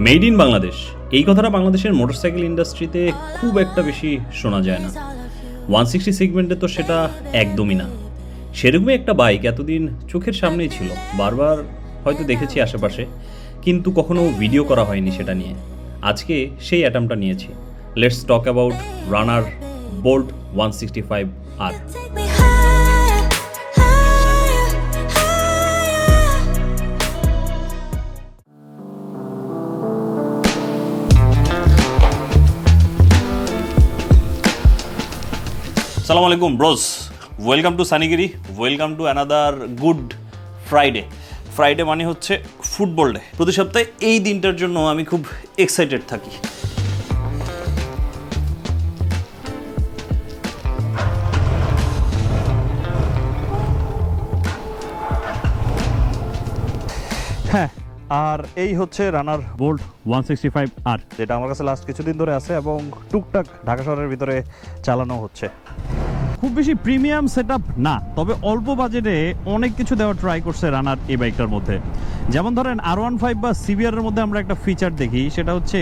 Made in Bangladesh এই কথাটা বাংলাদেশের মোটরসাইকেল ইন্ডাস্ট্রিতে খুব একটা বেশি শোনা যায় না। 160 সেগমেন্টে তো সেটা একদমই না। সেরকমই একটা বাইক এতদিন চোখের সামনেই ছিল, বারবার হয়তো দেখেছি আশেপাশে, কিন্তু কখনো ভিডিও করা হয়নি সেটা নিয়ে। আজকে সেই অ্যাটাম্পটা নিয়েছি। Let's talk about Runner Bolt 165R। সালাম আলাইকুম ব্রোস, ওয়েলকাম টু সানিগিরি, welcome to another good Friday. Friday মানে হচ্ছে ফুটবল ডে। প্রতি সপ্তাহে এই দিনটার জন্য আমি খুব এক্সাইটেড থাকি। হ্যাঁ, আর এই হচ্ছে রানার বোল্ট 165R, যেটা আমার কাছে লাস্ট কিছুদিন ধরে আছে এবং টুকটাক ঢাকা শহরের ভিতরে চালানো হচ্ছে। খুব বেশি প্রিমিয়াম সেটআপ না, তবে অল্প বাজেটে অনেক কিছু দেওয়ার ট্রাই করছে রানার এই বাইকটার মধ্যে। যেমন ধরেন R15 বা সিভিআরের মধ্যে আমরা একটা ফিচার দেখি, সেটা হচ্ছে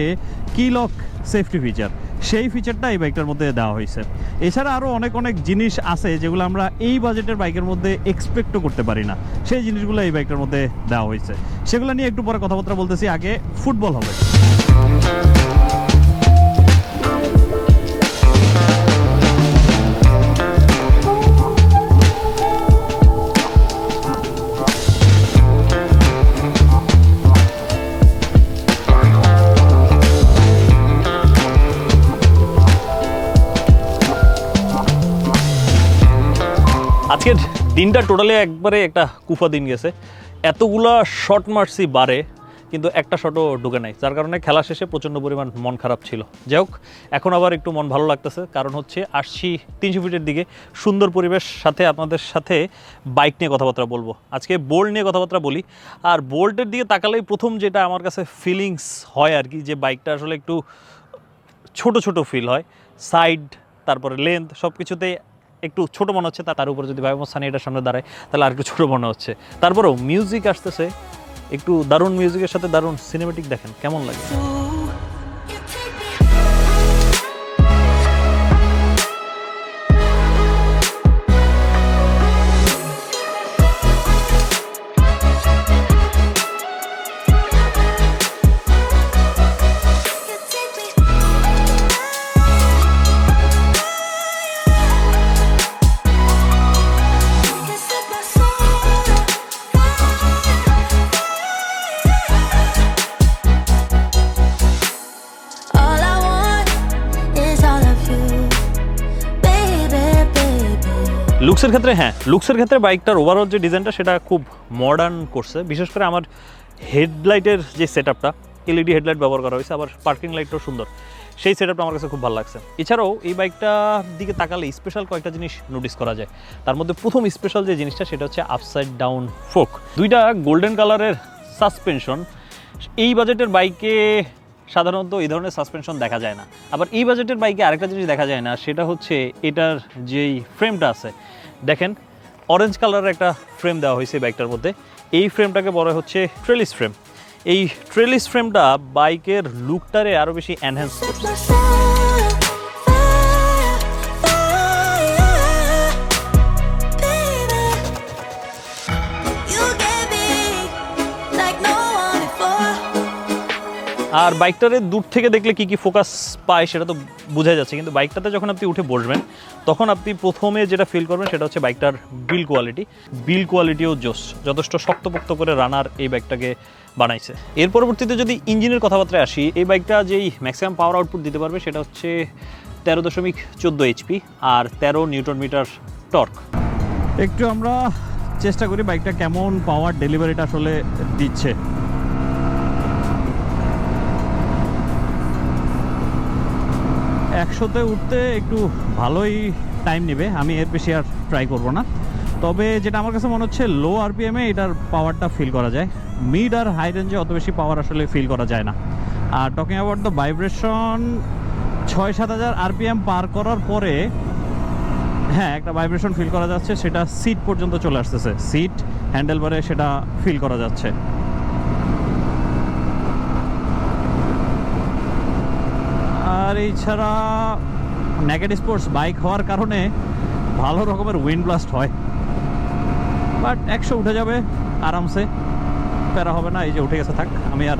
কি লক সেফটি ফিচার। সেই ফিচারটা এই বাইকটার মধ্যে দেওয়া হয়েছে। এছাড়া আরও অনেক জিনিস আছে যেগুলো আমরা এই বাজেটের বাইকের মধ্যে এক্সপেক্টও করতে পারি না, সেই জিনিসগুলো এই বাইকটার মধ্যে দেওয়া হয়েছে। সেগুলো নিয়ে একটু পরে কথাবার্তা বলতেছি, আগে ফুটবল হবে। আজকের দিনটা টোটালি একবারে একটা কুফা দিন গেছে। এতগুলা শট মারছি বারে, কিন্তু একটা শটও ঢুকে নাই, যার কারণে খেলা শেষে প্রচণ্ড পরিমাণ মন খারাপ ছিল। যাই হোক, এখন আবার একটু মন ভালো লাগতেছে, কারণ হচ্ছে আসছি 300 ফিটের দিকে, সুন্দর পরিবেশ সাথে আপনাদের সাথে বাইক নিয়ে কথাবার্তা বলবো। আজকে বোল্ট নিয়ে কথাবার্তা বলি। আর বোল্টের দিকে তাকালেই প্রথম যেটা আমার কাছে ফিলিংস হয় আর কি, যে বাইকটা আসলে একটু ছোট ছোট ফিল হয়। সাইড, তারপরে লেন্থ, সব কিছুতেই একটু ছোট মনে হচ্ছে। তার উপরে যদি ভাইমো সানি এটার সামনে দাঁড়ায় তাহলে আর একটু ছোট মনে হচ্ছে। তারপরেও মিউজিক আসতেছে, একটু দারুণ মিউজিকের সাথে দারুণ সিনেমেটিক, দেখেন কেমন লাগে। লুকসের ক্ষেত্রে লুকসের ক্ষেত্রে বাইকটার ওভারঅল যে ডিজাইনটা সেটা খুব মডার্ন করছে। বিশেষ করে আমার হেডলাইটের যে সেটআপটা, এলইডি হেডলাইট ব্যবহার করা হয়েছে, আবার পার্কিং লাইটটাও সুন্দর, সেই সেটআপটা আমার কাছে খুব ভালো লাগছে। এছাড়াও এই বাইকটার দিকে তাকালে স্পেশাল কয়েকটা জিনিস নোটিস করা যায়। তার মধ্যে প্রথম স্পেশাল যে জিনিসটা সেটা হচ্ছে আপসাইড ডাউন ফোক, দুইটা গোল্ডেন কালারের সাসপেনশন। এই বাজেটের বাইকে সাধারণত এই ধরনের সাসপেনশন দেখা যায় না। আবার এই বাজেটের বাইকে আরেকটা জিনিস দেখা যায় না, সেটা হচ্ছে এটার যেই ফ্রেমটা আছে, দেখেন অরেঞ্জ কালারের একটা ফ্রেম দেওয়া হয়েছে বাইকটার মধ্যে। এই ফ্রেমটাকে বলা হচ্ছে ট্রেলিস ফ্রেম। এই ট্রেলিস ফ্রেমটা বাইকের লুকটারে আরও বেশি এনহ্যান্স করছে। আর বাইকটারে দূর থেকে দেখলে কি কি ফোকাস পায় সেটা তো বোঝা যাচ্ছে, কিন্তু বাইকটাতে যখন আপনি উঠে বসবেন তখন আপনি প্রথমে যেটা ফিল করবেন সেটা হচ্ছে বাইকটার বিল কোয়ালিটিও যথেষ্ট শক্তপোক্ত করে রানার এই বাইকটাকে বানাইছে। এর পরবর্তীতে যদি ইঞ্জিনের কথাবার্তায় আসি, এই বাইকটা যেই ম্যাক্সিমাম পাওয়ার আউটপুট দিতে পারবে সেটা হচ্ছে 13.14 HP আর 13 নিউটন মিটার টর্ক। একটু আমরা চেষ্টা করি বাইকটা কেমন পাওয়ার ডেলিভারিটা আসলে দিচ্ছে। একশোতে উঠতে একটু ভালোই টাইম নেবে, আমি এর বেশি আর ট্রাই করব না। তবে যেটা আমার কাছে মনে হচ্ছে লো আরপিএমে এটার পাওয়ারটা ফিল করা যায়, মিড আর হাই রেঞ্জে অত বেশি পাওয়ার আসলে ফিল করা যায় না। Are talking about the vibration, 6-7 হাজার আরপিএম পার করার পরে হ্যাঁ একটা ভাইব্রেশন ফিল করা যাচ্ছে, সেটা সিট পর্যন্ত চলে আসতেছে, সিট হ্যান্ডেলবারে সেটা ফিল করা যাচ্ছে। আর এছাড়া নেকেড স্পোর্টস বাইক হওয়ার কারণে ভালো রকমের উইন্ড ব্লাস্ট হয়, বাট 100 উঠে যাবে আরামসে, প্যারা হবে না। এই যে উঠে গেছে, থাক, আমি আর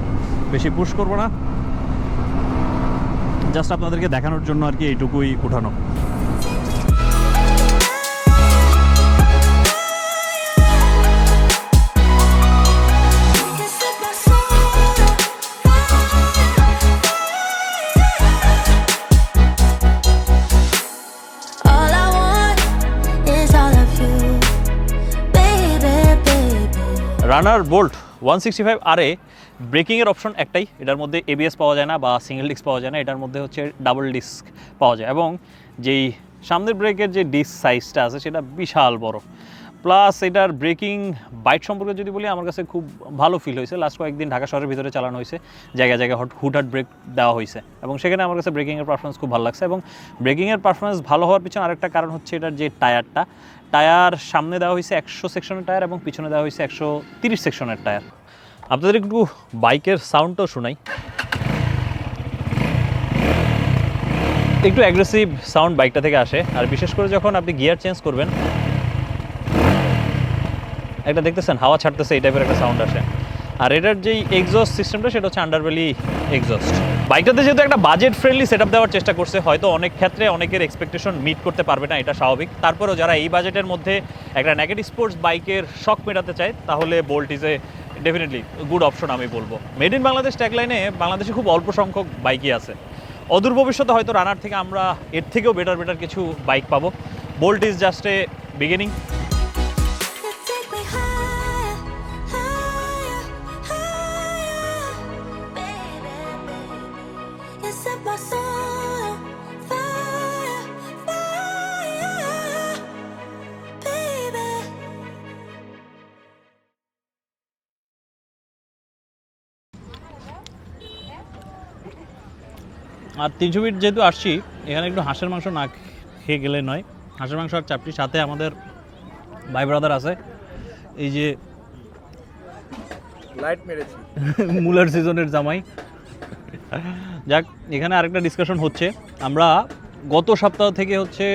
বেশি পুশ করবো না, জাস্ট আপনাদেরকে দেখানোর জন্য আর কি এইটুকুই উঠানো। All I want is all of you, baby, baby. Runner Bolt 165 আরে ব্রেকিংয়ের অপশন একটাই, এটার মধ্যে এবিএস পাওয়া যায় না বা সিঙ্গেল ডিস্ক পাওয়া যায় না, এটার মধ্যে হচ্ছে ডাবল ডিস্ক পাওয়া যায়, এবং যেই সামনের ব্রেকের যে ডিস্ক সাইজটা আছে সেটা বিশাল বড়। প্লাস এটার ব্রেকিং বাইট সম্পর্কে যদি বলি, আমার কাছে খুব ভালো ফিল হয়েছে। লাস্ট কয়েকদিন ঢাকা শহরের ভিতরে চালানো হয়েছে, জায়গায় জায়গায় হুটহাট ব্রেক দেওয়া হয়েছে, এবং সেখানে আমার কাছে ব্রেকিংয়ের পারফরমেন্স খুব ভালো লাগছে। এবং ব্রেকিংয়ের পারফরমেন্স ভালো হওয়ার পিছনে আরেকটা কারণ হচ্ছে এটার যে টায়ার সামনে দেওয়া হয়েছে 100 সেকশনের টায়ার এবং পিছনে দেওয়া হয়েছে 130 সেকশনের টায়ার। আপনাদের একটু বাইকের সাউন্ডটাও শোনাই, একটু অ্যাগ্রেসিভ সাউন্ড বাইকটা থেকে আসে, আর বিশেষ করে যখন আপনি গিয়ার চেঞ্জ করবেন, একটা দেখতেছেন হাওয়া ছাড়তেছে, এই টাইপের একটা সাউন্ড আসে। আর এটার যেই এক্সস্ট সিস্টেমটা সেটা হচ্ছে আন্ডারবেলি এক্সস্ট। বাইকটাতে যেহেতু একটা বাজেট ফ্রেন্ডলি সেটআপ দেওয়ার চেষ্টা করছে, হয়তো অনেক ক্ষেত্রে অনেকের এক্সপেকটেশন মিট করতে পারবে না, এটা স্বাভাবিক। তারপরেও যারা এই বাজেটের মধ্যে একটা নেকেড স্পোর্টস বাইকের শখ মেটাতে চায়, তাহলে Bolt is a definitely good option আমি বলবো। মেড ইন বাংলাদেশ ট্যাগলাইনে বাংলাদেশে খুব অল্প সংখ্যক বাইকই আছে, অদূর ভবিষ্যতে হয়তো রানার থেকে আমরা এর থেকেও বেটার কিছু বাইক পাবো। Bolt is just a beginning. You take me higher, higher, higher, baby, baby. You set my soul on fire, fire, baby. আর 300 ফিট যেহেতু আসছি, এখানে একটু হাঁসের মাংস না খেয়ে গেলে নয়। হাঁসের মাংস আর চাপটি, সাথে আমাদের ভাই ব্রাদার আছে, এই যে লাইট মেরেছি। মুলার সিজনের জামাই। যাক, এখানে আরেকটা ডিসকাশন হচ্ছে, আমরা গত সপ্তাহ থেকে হচ্ছে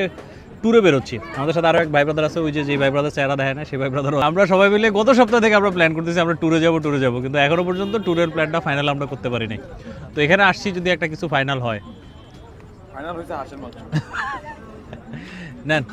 ট্যুরে বেরোচ্ছি। আমাদের সাথে আরও এক ভাই ব্রাদার আছে, ওই যে ভাই ব্রাদার চেহারা দেয় না সেই ভাই ব্রাদার। আমরা সবাই মিলে গত সপ্তাহ থেকে আমরা প্ল্যান করতেছি আমরা ট্যুরে যাবো, কিন্তু এখনো পর্যন্ত ট্যুরের প্ল্যানটা ফাইনাল আমরা করতে পারিনি। তো এখানে আসছি যদি একটা কিছু ফাইনাল হয়। ফাইনাল হয়েছে হাঁসের মাংস। নেন